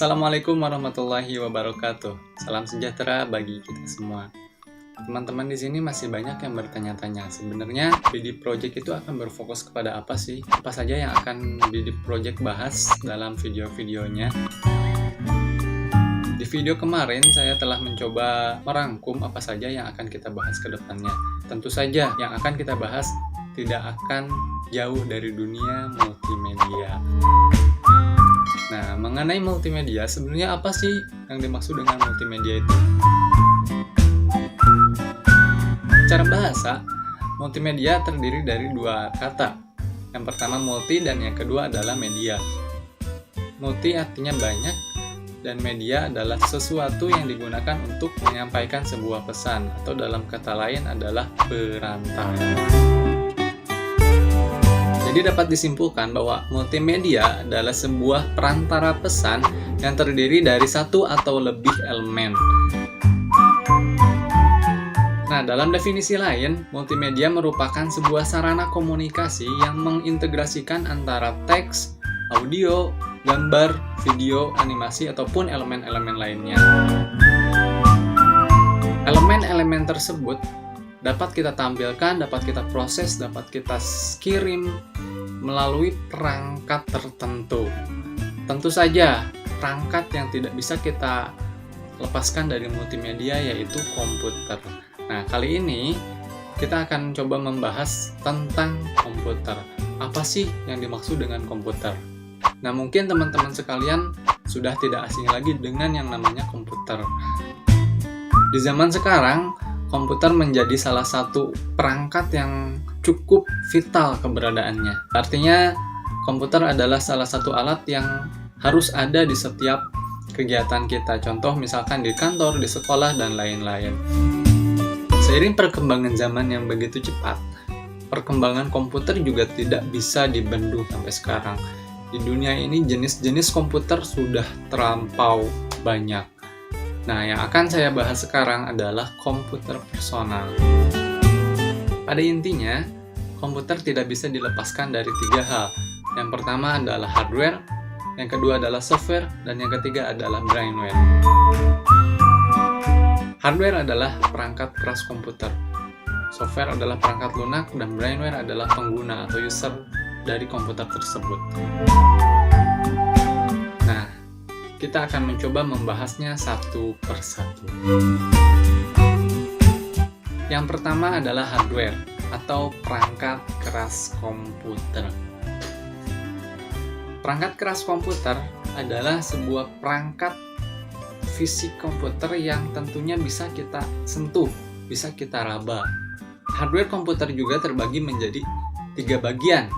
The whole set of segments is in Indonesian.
Assalamualaikum warahmatullahi wabarakatuh. Salam sejahtera bagi kita semua. Teman-teman di sini masih banyak yang bertanya-tanya, sebenarnya BD Project itu akan berfokus kepada apa sih? Apa saja yang akan BD Project bahas dalam video-videonya? Di video kemarin saya telah mencoba merangkum apa saja yang akan kita bahas ke depannya. Tentu saja yang akan kita bahas tidak akan jauh dari dunia multimedia. Nah, mengenai multimedia, sebenarnya apa sih yang dimaksud dengan multimedia itu? Secara bahasa, multimedia terdiri dari dua kata. Yang pertama multi dan yang kedua adalah media. Multi artinya banyak dan media adalah sesuatu yang digunakan untuk menyampaikan sebuah pesan atau dalam kata lain adalah perantara. Jadi dapat disimpulkan bahwa multimedia adalah sebuah perantara pesan yang terdiri dari satu atau lebih elemen. Nah, dalam definisi lain, multimedia merupakan sebuah sarana komunikasi yang mengintegrasikan antara teks, audio, gambar, video, animasi, ataupun elemen-elemen lainnya. Elemen-elemen tersebut dapat kita tampilkan, dapat kita proses, dapat kita kirim melalui perangkat tertentu. Tentu saja, perangkat yang tidak bisa kita lepaskan dari multimedia yaitu komputer. Nah, kali ini kita akan coba membahas tentang komputer. Apa sih yang dimaksud dengan komputer? Nah, mungkin teman-teman sekalian sudah tidak asing lagi dengan yang namanya komputer. Di zaman sekarang, komputer menjadi salah satu perangkat yang cukup vital keberadaannya. Artinya, komputer adalah salah satu alat yang harus ada di setiap kegiatan kita. Contoh misalkan di kantor, di sekolah, dan lain-lain. Seiring perkembangan zaman yang begitu cepat, perkembangan komputer juga tidak bisa dibendung sampai sekarang. Di dunia ini jenis-jenis komputer sudah terlampau banyak. Nah, yang akan saya bahas sekarang adalah komputer personal. Pada intinya, komputer tidak bisa dilepaskan dari tiga hal. Yang pertama adalah hardware, yang kedua adalah software, dan yang ketiga adalah brainware. Hardware adalah perangkat keras komputer. Software adalah perangkat lunak, dan brainware adalah pengguna atau user dari komputer tersebut. Nah, kita akan mencoba membahasnya satu persatu. Yang pertama adalah hardware atau perangkat keras komputer. Perangkat keras komputer adalah sebuah perangkat fisik komputer yang tentunya bisa kita sentuh, bisa kita raba. Hardware komputer juga terbagi menjadi tiga bagian.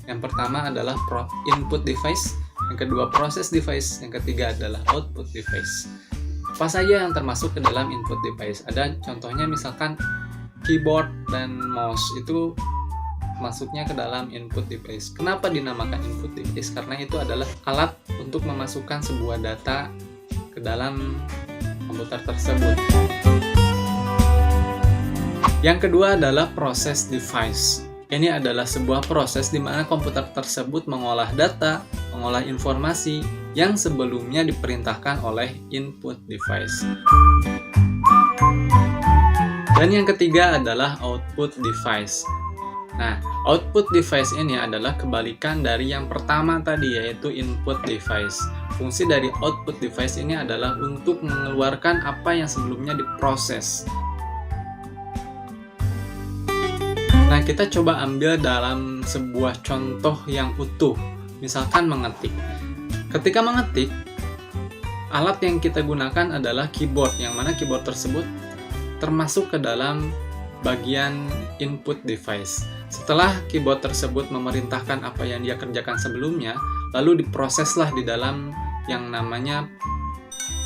Yang pertama adalah input device, yang kedua process device, yang ketiga adalah output device. Apa saja yang termasuk ke dalam input device? Ada contohnya misalkan keyboard dan mouse itu masuknya ke dalam input device. Kenapa dinamakan input device? Karena itu adalah alat untuk memasukkan sebuah data ke dalam komputer tersebut. Yang kedua adalah process device. Ini adalah sebuah proses di mana komputer tersebut mengolah data, mengolah informasi yang sebelumnya diperintahkan oleh input device. Dan yang ketiga adalah output device. Nah, output device ini adalah kebalikan dari yang pertama tadi, yaitu input device. Fungsi dari output device ini adalah untuk mengeluarkan apa yang sebelumnya diproses. Nah, kita coba ambil dalam sebuah contoh yang utuh. Misalkan mengetik. Ketika mengetik, alat yang kita gunakan adalah keyboard, yang mana keyboard tersebut termasuk ke dalam bagian input device. Setelah keyboard tersebut memerintahkan apa yang dia kerjakan sebelumnya, lalu diproseslah di dalam yang namanya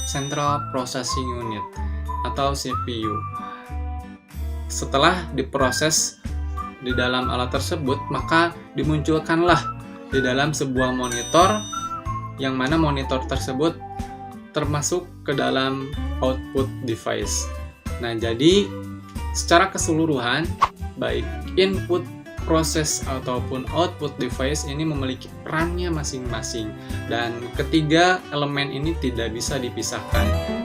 Central Processing Unit atau CPU. Setelah diproses di dalam alat tersebut, maka dimunculkanlah di dalam sebuah monitor, yang mana monitor tersebut termasuk ke dalam output device. Nah, jadi secara keseluruhan, baik input proses ataupun output device ini memiliki perannya masing-masing, dan ketiga elemen ini tidak bisa dipisahkan.